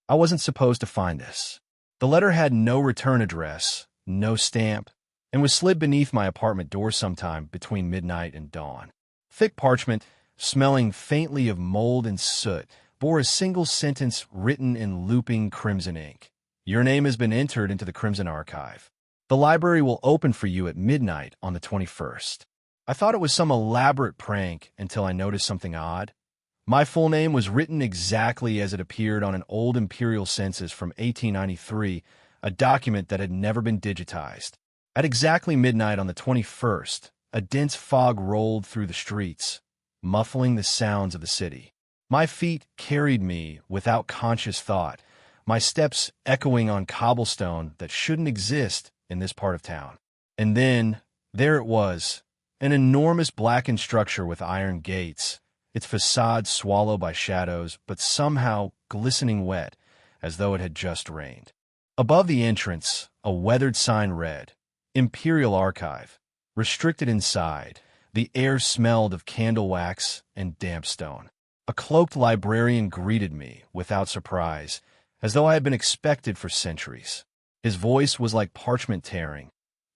I wasn't supposed to find this. The letter had no return address, no stamp, and was slid beneath my apartment door sometime between midnight and dawn. Thick parchment, smelling faintly of mold and soot, bore a single sentence written in looping crimson ink. Your name has been entered into the Crimson Archive. The library will open for you at midnight on the 21st. I thought it was some elaborate prank until I noticed something odd. My full name was written exactly as it appeared on an old imperial census from 1893, a document that had never been digitized. At exactly midnight on the 21st, a dense fog rolled through the streets, muffling the sounds of the city. My feet carried me without conscious thought, my steps echoing on cobblestone that shouldn't exist in this part of town. And then, there it was, an enormous blackened structure with iron gates, its facade swallowed by shadows, but somehow glistening wet, as though it had just rained. Above the entrance, a weathered sign read, Imperial Archive. Restricted inside, the air smelled of candle wax and damp stone. A cloaked librarian greeted me, without surprise, as though I had been expected for centuries. His voice was like parchment tearing.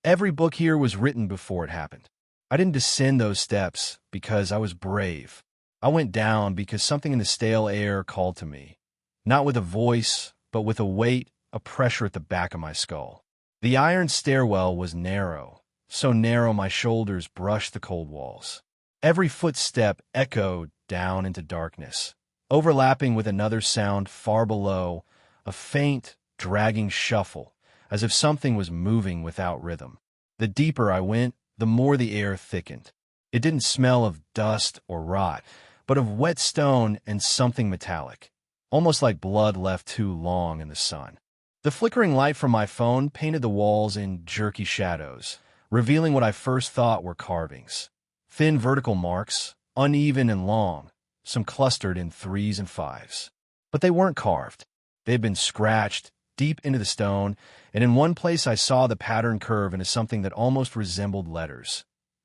Every book here was written before it happened. I didn't descend those steps because I was brave. I went down because something in the stale air called to me, not with a voice, but with a weight, a pressure at the back of my skull. The iron stairwell was narrow, so narrow my shoulders brushed the cold walls. Every footstep echoed down into darkness, overlapping with another sound far below, a faint, dragging shuffle, as if something was moving without rhythm. The deeper I went, the more the air thickened. It didn't smell of dust or rot, but of wet stone and something metallic, almost like blood left too long in the sun. The flickering light from my phone painted the walls in jerky shadows, revealing what I first thought were carvings. Thin vertical marks, uneven and long, some clustered in 3s and 5s. But they weren't carved. They had been scratched deep into the stone, and in one place I saw the pattern curve into something that almost resembled letters.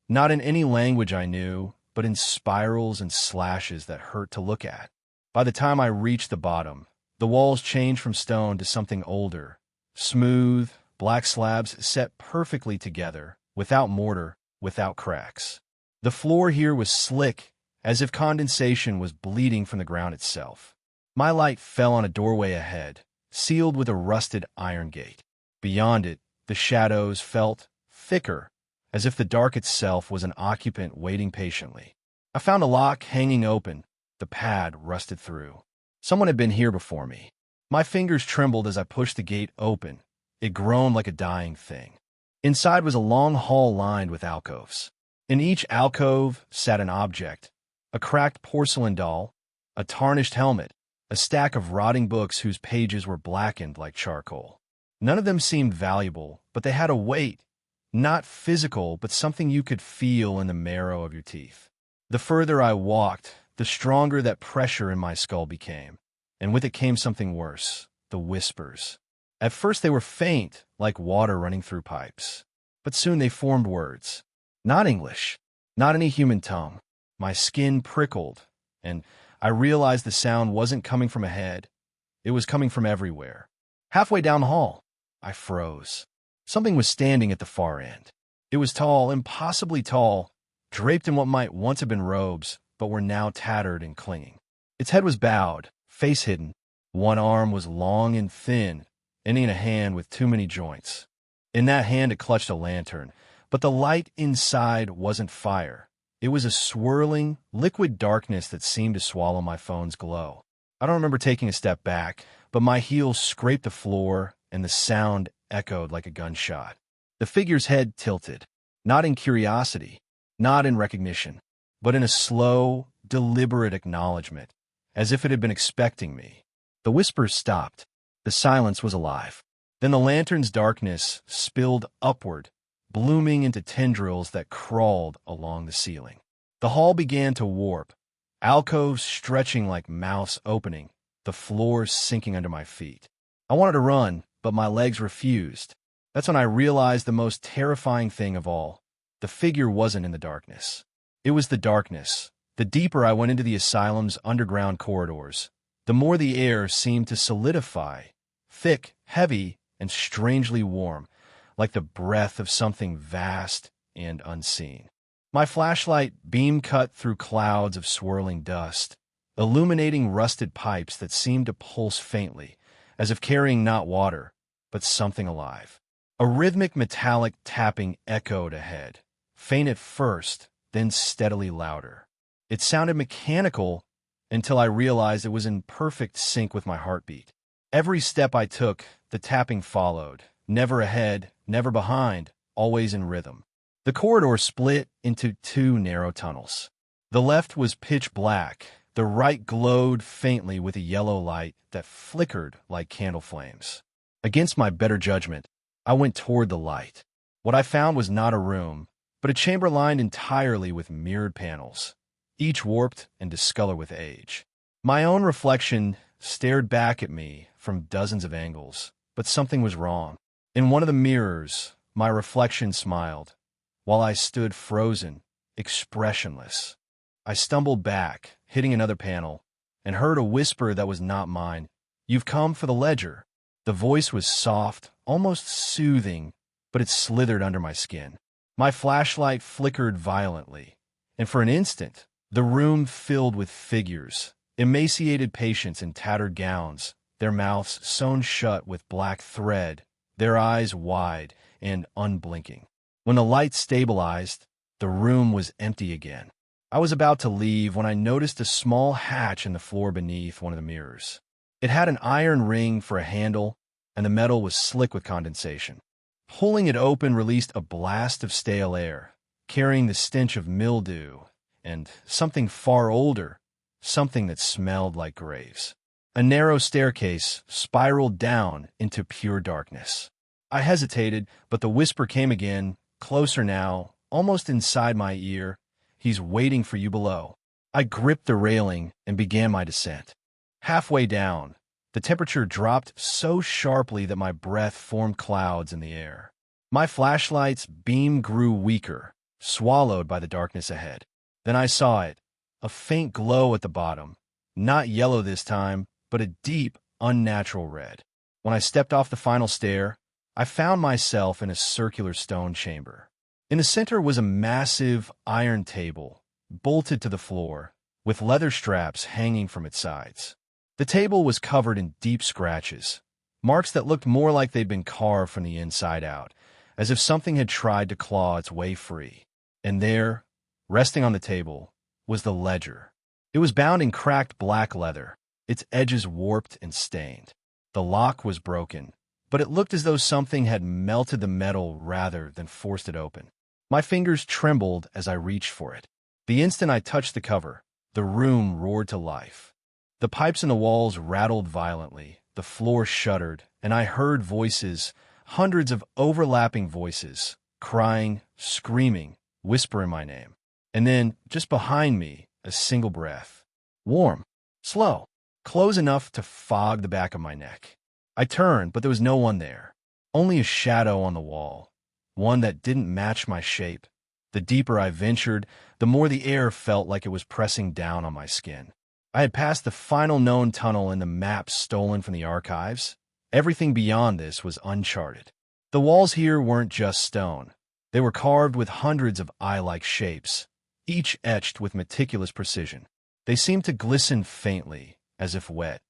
Not in any language I knew, but in spirals and slashes that hurt to look at. By the time I reached the bottom, the walls changed from stone to something older, smooth, black slabs set perfectly together, without mortar, without cracks. The floor here was slick, as if condensation was bleeding from the ground itself. My light fell on a doorway ahead, sealed with a rusted iron gate. Beyond it, the shadows felt thicker, as if the dark itself was an occupant waiting patiently. I found a lock hanging open, the pad rusted through. Someone had been here before me. My fingers trembled as I pushed the gate open. It groaned like a dying thing. Inside was a long hall lined with alcoves. In each alcove sat an object, a cracked porcelain doll, a tarnished helmet, a stack of rotting books whose pages were blackened like charcoal. None of them seemed valuable, but they had a weight, not physical, but something you could feel in the marrow of your teeth. The further I walked, the stronger that pressure in my skull became, and with it came something worse, the whispers. At first they were faint, like water running through pipes, but soon they formed words. Not English, not any human tongue. My skin prickled, and I realized the sound wasn't coming from ahead. It was coming from everywhere. Halfway down the hall, I froze. Something was standing at the far end. It was tall, impossibly tall, draped in what might once have been robes, but were now tattered and clinging. Its head was bowed, face hidden. One arm was long and thin, ending in a hand with too many joints. In that hand it clutched a lantern, but the light inside wasn't fire. It was a swirling, liquid darkness that seemed to swallow my phone's glow. I don't remember taking a step back, but my heels scraped the floor, and the sound echoed like a gunshot. The figure's head tilted, not in curiosity, not in recognition, but in a slow, deliberate acknowledgement, as if it had been expecting me. The whispers stopped. The silence was alive. Then the lantern's darkness spilled upward, blooming into tendrils that crawled along the ceiling. The hall began to warp, alcoves stretching like mouths opening, the floor sinking under my feet. I wanted to run, but my legs refused. That's when I realized the most terrifying thing of all. The figure wasn't in the darkness. It was the darkness. The deeper I went into the asylum's underground corridors, the more the air seemed to solidify, thick, heavy, and strangely warm, like the breath of something vast and unseen. My flashlight beam cut through clouds of swirling dust, illuminating rusted pipes that seemed to pulse faintly, as if carrying not water, but something alive. A rhythmic metallic tapping echoed ahead, faint at first, then steadily louder. It sounded mechanical until I realized it was in perfect sync with my heartbeat. Every step I took, the tapping followed, never ahead, never behind, always in rhythm. The corridor split into two narrow tunnels. The left was pitch black, the right glowed faintly with a yellow light that flickered like candle flames. Against my better judgment, I went toward the light. What I found was not a room, but a chamber lined entirely with mirrored panels, each warped and discolored with age. My own reflection stared back at me from dozens of angles, but something was wrong. In one of the mirrors, my reflection smiled, while I stood frozen, expressionless. I stumbled back, hitting another panel, and heard a whisper that was not mine. "You've come for the ledger." The voice was soft, almost soothing, but it slithered under my skin. My flashlight flickered violently, and for an instant, the room filled with figures, emaciated patients in tattered gowns, their mouths sewn shut with black thread, their eyes wide and unblinking. When the light stabilized, the room was empty again. I was about to leave when I noticed a small hatch in the floor beneath one of the mirrors. It had an iron ring for a handle, and the metal was slick with condensation. Pulling it open released a blast of stale air, carrying the stench of mildew and something far older, something that smelled like graves. A narrow staircase spiraled down into pure darkness. I hesitated, but the whisper came again, closer now, almost inside my ear. "He's waiting for you below." I gripped the railing and began my descent. Halfway down, the temperature dropped so sharply that my breath formed clouds in the air. My flashlight's beam grew weaker, swallowed by the darkness ahead. Then I saw it, a faint glow at the bottom, not yellow this time, but a deep, unnatural red. When I stepped off the final stair, I found myself in a circular stone chamber. In the center was a massive iron table, bolted to the floor, with leather straps hanging from its sides. The table was covered in deep scratches, marks that looked more like they'd been carved from the inside out, as if something had tried to claw its way free. And there, resting on the table, was the ledger. It was bound in cracked black leather, its edges warped and stained. The lock was broken, but it looked as though something had melted the metal rather than forced it open. My fingers trembled as I reached for it. The instant I touched the cover, the room roared to life. The pipes in the walls rattled violently, the floor shuddered, and I heard voices, hundreds of overlapping voices, crying, screaming, whispering my name. And then, just behind me, a single breath. Warm, slow, close enough to fog the back of my neck. I turned, but there was no one there. Only a shadow on the wall, one that didn't match my shape. The deeper I ventured, the more the air felt like it was pressing down on my skin. I had passed the final known tunnel in the maps stolen from the archives. Everything beyond this was uncharted. The walls here weren't just stone. They were carved with hundreds of eye-like shapes, each etched with meticulous precision. They seemed to glisten faintly, as if wet,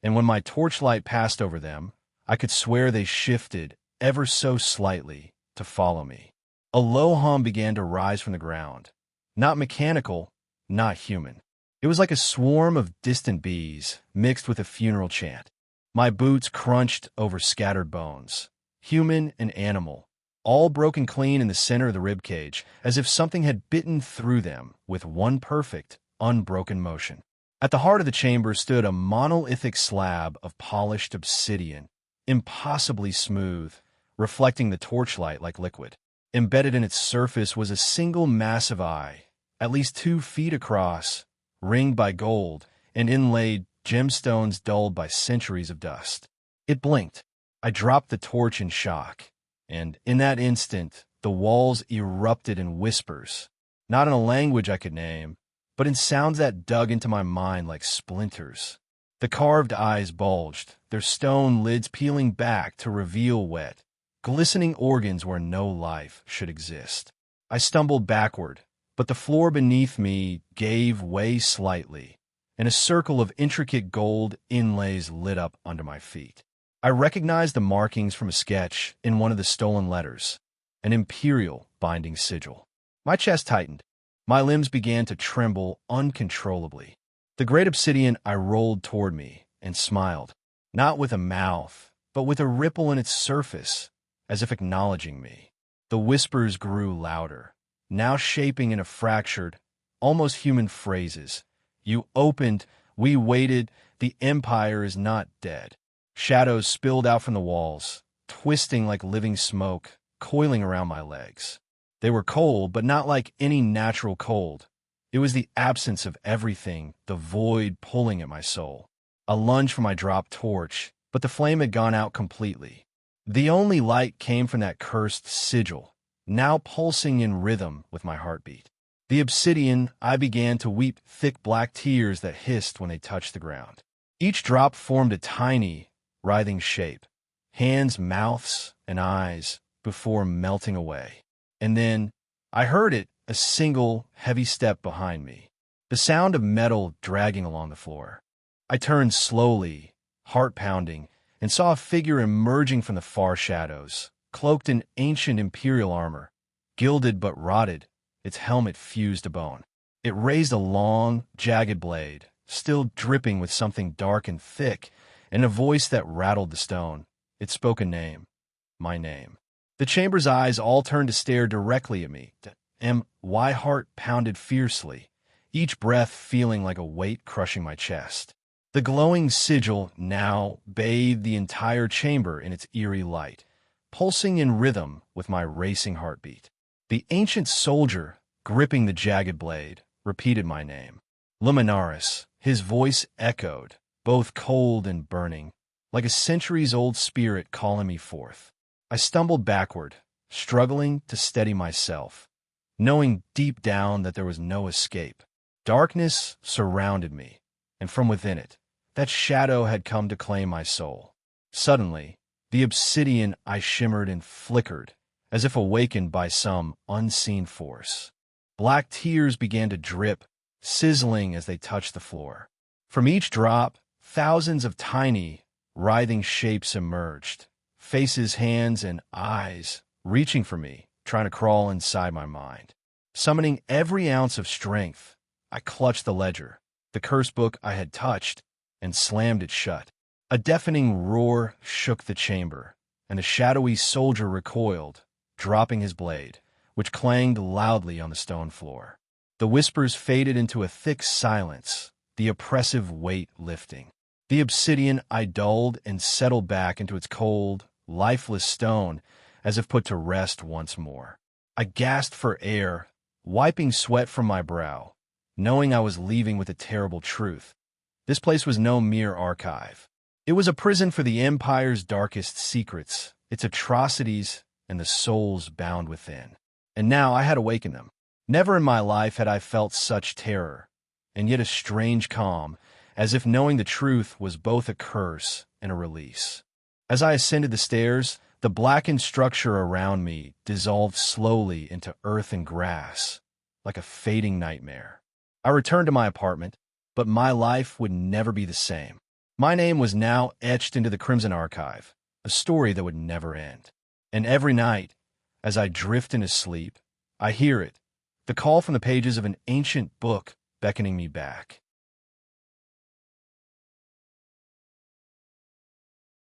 and when my torchlight passed over them, I could swear they shifted ever so slightly to follow me. A low hum began to rise from the ground. Not mechanical, not human. It was like a swarm of distant bees mixed with a funeral chant. My boots crunched over scattered bones, human and animal, all broken clean in the center of the ribcage, as if something had bitten through them with one perfect, unbroken motion. At the heart of the chamber stood a monolithic slab of polished obsidian, impossibly smooth, reflecting the torchlight like liquid. Embedded in its surface was a single massive eye, at least 2 feet across, ringed by gold and inlaid gemstones dulled by centuries of dust. It blinked. I dropped the torch in shock, and in that instant, the walls erupted in whispers, not in a language I could name, but in sounds that dug into my mind like splinters. The carved eyes bulged, their stone lids peeling back to reveal wet, glistening organs where no life should exist. I stumbled backward, but the floor beneath me gave way slightly, and a circle of intricate gold inlays lit up under my feet. I recognized the markings from a sketch in one of the stolen letters, an imperial binding sigil. My chest tightened. My limbs began to tremble uncontrollably. The great obsidian I rolled toward me and smiled, not with a mouth, but with a ripple in its surface, as if acknowledging me. The whispers grew louder, now shaping into fractured, almost human phrases. You opened, we waited, the Empire is not dead. Shadows spilled out from the walls, twisting like living smoke, coiling around my legs. They were cold, but not like any natural cold. It was the absence of everything, the void pulling at my soul. A lunge for my dropped torch, but the flame had gone out completely. The only light came from that cursed sigil, now pulsing in rhythm with my heartbeat. The obsidian, I began to weep thick black tears that hissed when they touched the ground. Each drop formed a tiny, writhing shape, hands, mouths, and eyes, before melting away. And then, I heard it, a single, heavy step behind me, the sound of metal dragging along the floor. I turned slowly, heart pounding, and saw a figure emerging from the far shadows, cloaked in ancient imperial armor, gilded but rotted, its helmet fused to bone. It raised a long, jagged blade, still dripping with something dark and thick, and a voice that rattled the stone. It spoke a name, my name. The chamber's eyes all turned to stare directly at me. My heart pounded fiercely, each breath feeling like a weight crushing my chest. The glowing sigil now bathed the entire chamber in its eerie light, pulsing in rhythm with my racing heartbeat. The ancient soldier, gripping the jagged blade, repeated my name. Luminaris, his voice echoed, both cold and burning, like a centuries-old spirit calling me forth. I stumbled backward, struggling to steady myself, knowing deep down that there was no escape. Darkness surrounded me, and from within it, that shadow had come to claim my soul. Suddenly, the obsidian I shimmered and flickered, as if awakened by some unseen force. Black tears began to drip, sizzling as they touched the floor. From each drop, thousands of tiny, writhing shapes emerged, faces, hands, and eyes, reaching for me, trying to crawl inside my mind. Summoning every ounce of strength, I clutched the ledger, the curse book I had touched, and slammed it shut. A deafening roar shook the chamber, and the shadowy soldier recoiled, dropping his blade, which clanged loudly on the stone floor. The whispers faded into a thick silence, the oppressive weight lifting. The obsidian I dulled and settled back into its cold, lifeless stone, as if put to rest once more. I gasped for air, wiping sweat from my brow, knowing I was leaving with a terrible truth. This place was no mere archive. It was a prison for the Empire's darkest secrets, its atrocities, and the souls bound within. And now I had awakened them. Never in my life had I felt such terror, and yet a strange calm, as if knowing the truth was both a curse and a release. As I ascended the stairs, the blackened structure around me dissolved slowly into earth and grass, like a fading nightmare. I returned to my apartment, but my life would never be the same. My name was now etched into the Crimson Archive, a story that would never end. And every night, as I drift into sleep, I hear it, the call from the pages of an ancient book beckoning me back.